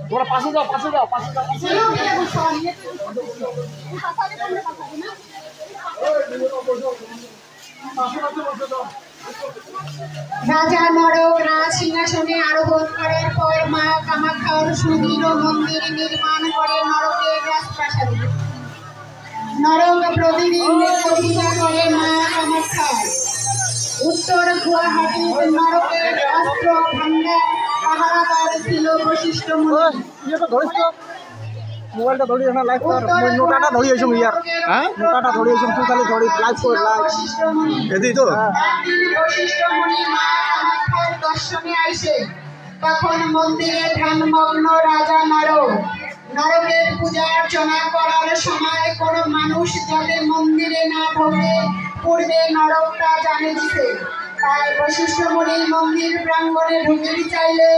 তোমরা পাশে যাও পাশে যাও পাশে যাও রাজা নরক রাজ সিংহাসনে আরোহণ করার পর মা কামাখ্যার সুদৃঢ় মন্দির নির্মাণ করে নরকের রাজপ্রাসাদে। নরক প্রতিদিন পূজা করে মা কামাখ্যা। উত্তর গুয়াহাটির নরকের অস্ত্র ভান্ডার পাহারাদার ছিল বশিষ্ঠ মুনি। মোবাইলটা ধরি না লাইভ কর নোটাটা ধরি আইছম ইয়ার হ্যাঁ নোটাটা ধরি আইছম তুই খালি ধরি লাইভ কর লাইভ এদি তো বশিষ্ঠ মুনি মা কামাখ্যার দর্শনে আইছে। তখন মন্দিরে ধ্যানমগ্ন রাজা নরক। নরকের পূজা অর্চনা করার সময় কোন মানুষ যাতে মন্দিরে না ঢোকে পূর্বে নরকটা জানিয়ে দিছে। তাই বশিষ্ঠ মুনি মন্দির প্রাঙ্গণে ঢুকতে চাইলে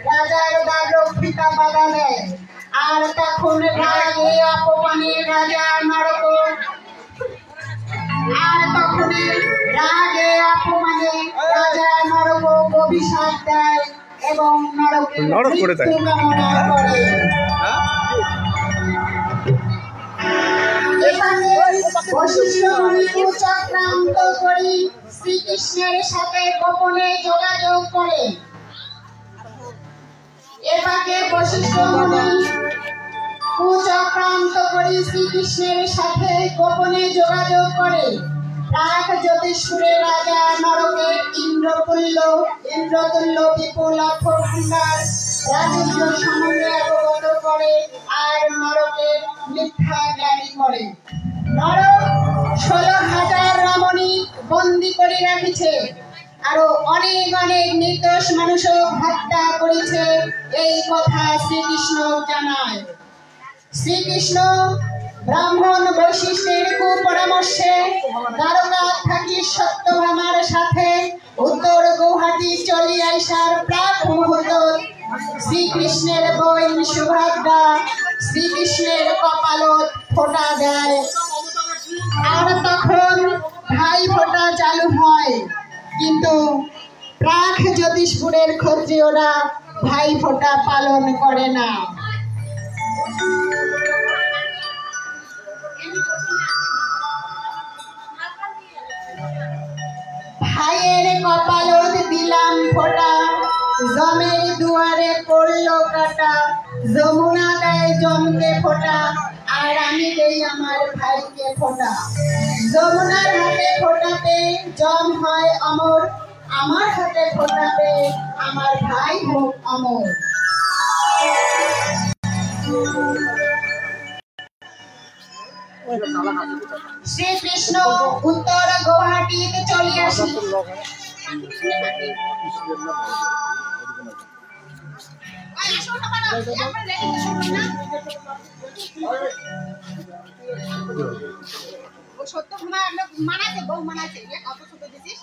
রাজার দ্বাররক্ষিতা বাধা দেয়। আর তখন রাগে অপমানে রাজা নরক অভিশাপ দেয় এবং নরক করে দেয় কামনা করে। এখানে বশিষ্ঠ মুনি চক্রান্ত করে শ্রীকৃষ্ণের সাথে গোপনে যোগাযোগ করে। এভাবে বশিষ্ঠ মুনি কুচক্রান্ত করে শ্রীকৃষ্ণের সাথে গোপনে যোগাযোগ করে। রাগ জ্যোতিষপুরে রাজা নরকের ইন্দ্রতুল্য বিপুল অর্থ ভান্ডার রাজস্ব সম্বন্ধে অবগত করে আর নরকে মিথ্যা জ্ঞানী করে। নরক 16,000 রমণী বন্দী করে রাখিছে, আরো অনেক অনেক নির্দোষ মানুষ হত্যা করেছে, এই কথা শ্রীকৃষ্ণ জানায়। শ্রীকৃষ্ণ ব্রাহ্মণ বৈশিষ্ট্যের কুপরামর্শে দ্বারকা থাকি সত্যভামার সাথে উত্তর গৌহাটি চলে আসার প্রাক মুহূর্ত শ্রীকৃষ্ণের বোন সুভদ্রা শ্রীকৃষ্ণের কপালত ফোঁটা দেয়, আর তখন ভাই ফোঁটা চালু হয়। কিন্তু প্রাক জ্যোতিষপুরের ক্ষত্রিয়রা ভাই ফোঁটা পালন করে না। ভাইয়ের কপালত দিলাম ফোঁটা, জমের দুয়ারে পড়লো কাটা, যমুনা দেয় জমকে ফোঁটা, আর আমি দেই আমার ভাইকে ফোঁটা। যমুনার হাতে ফোঁটাতে জম হয় অমর, আমার হাতে ফোঁটাতে আমার ভাই হোক অমর। শ্রীকৃষ্ণ উত্তর গৌহাটিতে চলে আসে। মানাতে বউ মানাতে কত ছোট দিছিস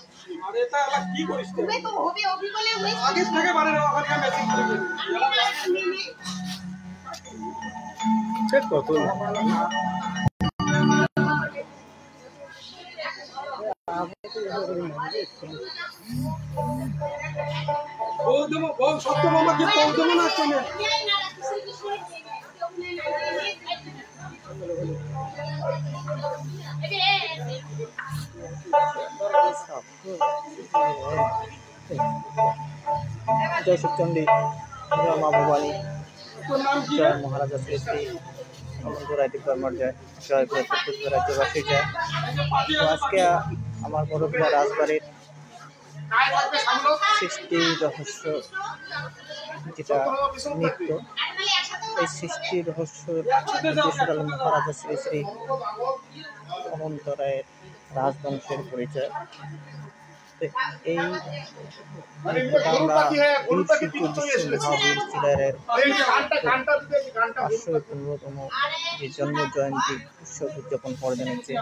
আরে এটা আলা কি করিস তুমি তো হবে অভি বলে ওই আগে থেকে বারে ওখানে মেসেজ করে চেক কত বউ সত্য মামা কি বউ দেব না চলে जय शिवचंडी जय माँ भवानी जय महाराजा श्री श्री রাইতিক ধর্মের জয় জয় রাজ্যবাসী জয়। তো আজকে আমার বড়পিয়া রাজবাড়ির সৃষ্টি রহস্য যেটা নৃত্য, এই সৃষ্টি রহস্য মহারাজা শ্রী শ্রী অনন্ত রায়ের রাজবংশের পরিচয়। এই আমরা বীর শিল্পী মহাবীর চিলারের 515তম যে জন্ম জয়ন্তী উৎসব উদযাপন করে জানিয়েছে।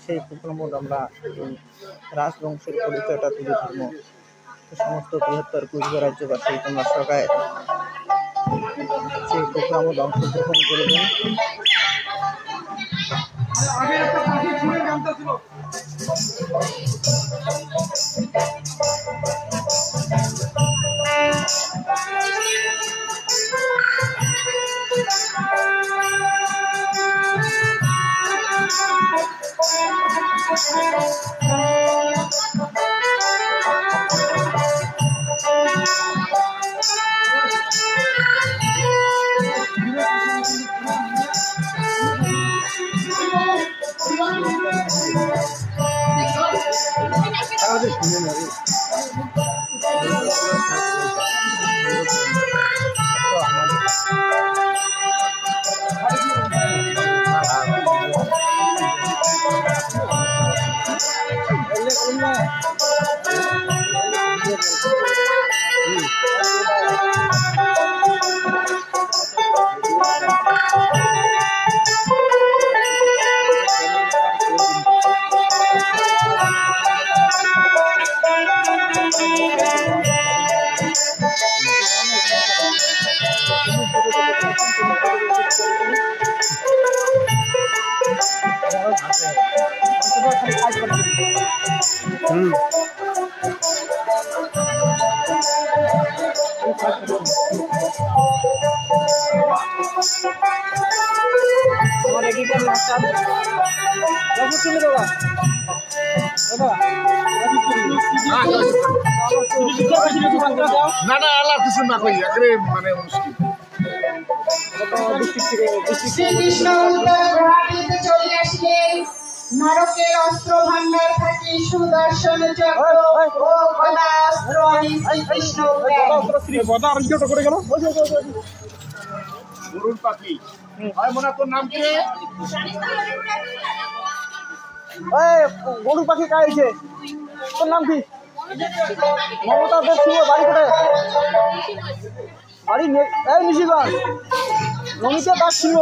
সেই প্রোগ্রামে আমরা রাজবংশের পরিচয়টা তুলে ধরব। সমস্ত বৃহত্তর কুচবিহার রাজ্যবাসী তোমরা সবাই সেই প্রোগ্রামে অংশগ্রহণ করবেন। আগে একটা পাখি ছুঁড়ে গানটা ছিল না না আল্লাহ কিছু না কই একরে মানে মুশকিল। শ্রীকৃষ্ণ উত্তর গৌহাটিতে চলে আসলে নরকের অস্ত্র ভান্ডার থেকে সুদর্শন চক্র ও গদা অস্ত্র আনি শ্রীকৃষ্ণ দেন। গরুর পাখি ভাই মনে তোর নাম কি রে? গরু পাখি খাইছে, তোর নাম কি? মমতা দেব সিংহ, বাড়ি কোথায়? বাড়ি নিশিগঞ্জ। নমিতা দাস সিংহ।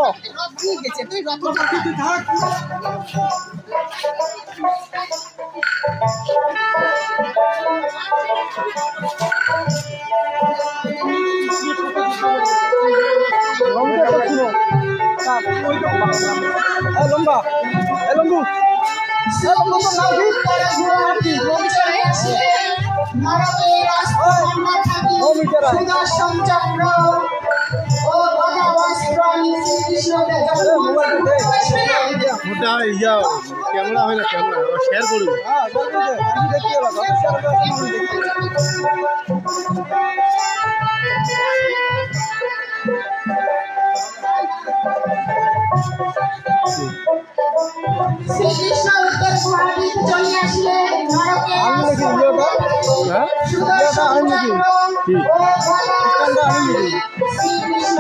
লম্বা লম্বু নরকের অস্ত্র ভান্ডার থেকে সুদর্শন চক্র ও গদা অস্ত্র আনি শ্রীকৃষ্ণ দেন। ওটা ইয়া ক্যামেরা হয় না, ক্যামেরা শেয়ার করব। আমি দেখতে এলাম। শ্রীকৃষ্ণ উত্তর গুহাটিতে চলে আসলে নরকের সুদর্শন চক্র ও গদা শ্রীকৃষ্ণ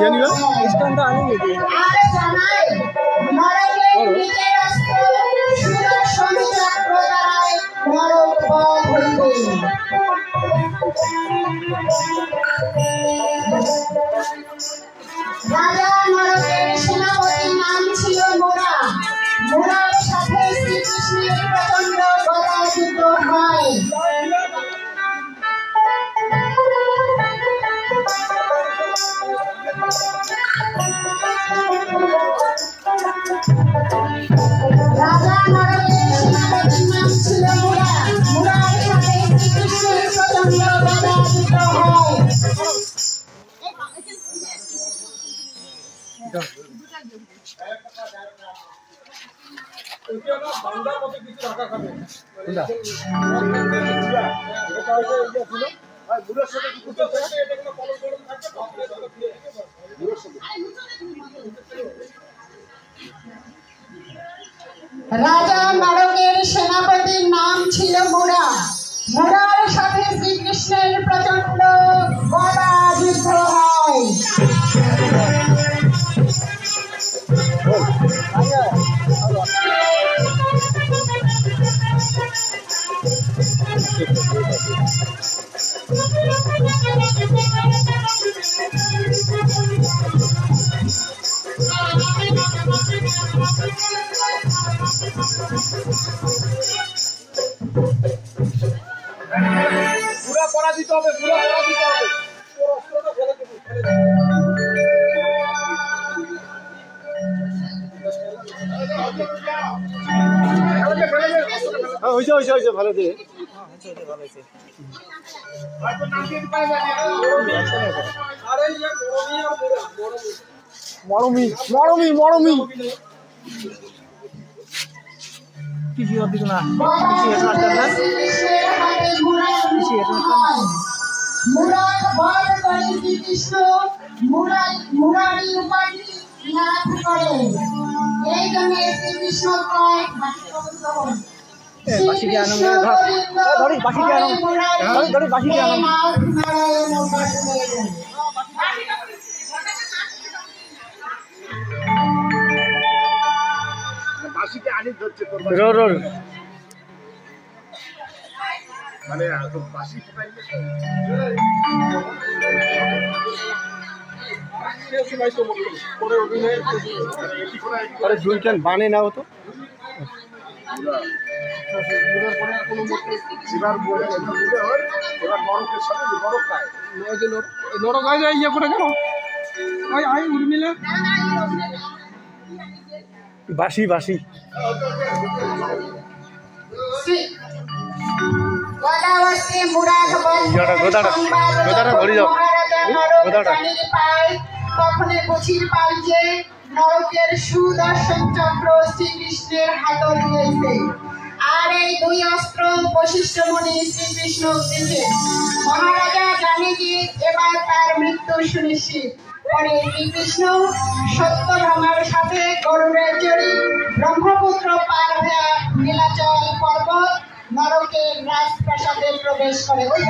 আর জানায় নরকের নিজের অস্ত্র সুদর্শন চক্র দ্বারাই নরক বধ হইবে। রাজা নরকের সেনাপতির নাম ছিল মুরা। মুরার সাথে শ্রীকৃষ্ণের প্রচন্ড গদা যুদ্ধ হয়। রাজা নরকের সেনাপতির নাম ছিল মুরা। মুরার সাথে শ্রীকৃষ্ণের প্রচন্ড গদা যুদ্ধ হয়। রাজা নরকের সেনাপতির নাম ছিল মুরা। মুরার সাথে শ্রীকৃষ্ণের প্রচন্ড গদা যুদ্ধ হয়। পুরা পড়া দিতে হবে, পুরা পড়া দিতে হবে। তোর অস্ত্রটা ফেলে দেবো, ফেলে দেবো। হয়েছে ভালো দিয়ে আরে ইয়ে গরমই আর মোড়া, গরমই। মরমি কিছু দিক না শ্রীকৃষ্ণের হাতে মুরাদ বধ করে শ্রীকৃষ্ণ মুরারি উপাধি লাভ করেন। এই জন্য শ্রীকৃষ্ণ কয় বাসিকে আনি ধরছে তোর মানে বাসি আরে দুইটান বানে না হতো নরক হয়ে যায় ইয়ে করে কেন ওই আই উর্মিলা বাসি তখনই বুঝির পাই যে নরকের সুদর্শন চক্র শ্রীকৃষ্ণের হাত দিয়েছে। আর এই দুই অস্ত্র বশিষ্ঠ মুনি শ্রীকৃষ্ণ দিয়েছে। মহারাজা জানে যে এবার তার মৃত্যু সুনিশ্চিত। পরে শ্রীকৃষ্ণ সত্যভামার সাথে গরুড়ে চড়ি ব্রহ্মপুত্র পার হয়ে নীলাচল পর্বত নরকের রাজপ্রাসাদে প্রবেশ করে। ওই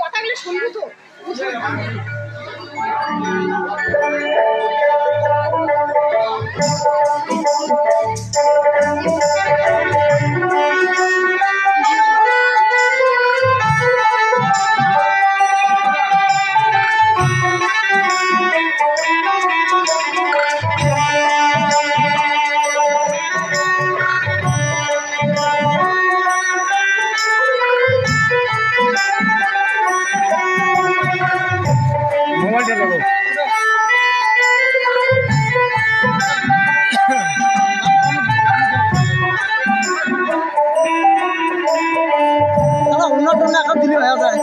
কথাগুলো শুনবো তো। উন্নত এখন দিলে হয়ে যায়।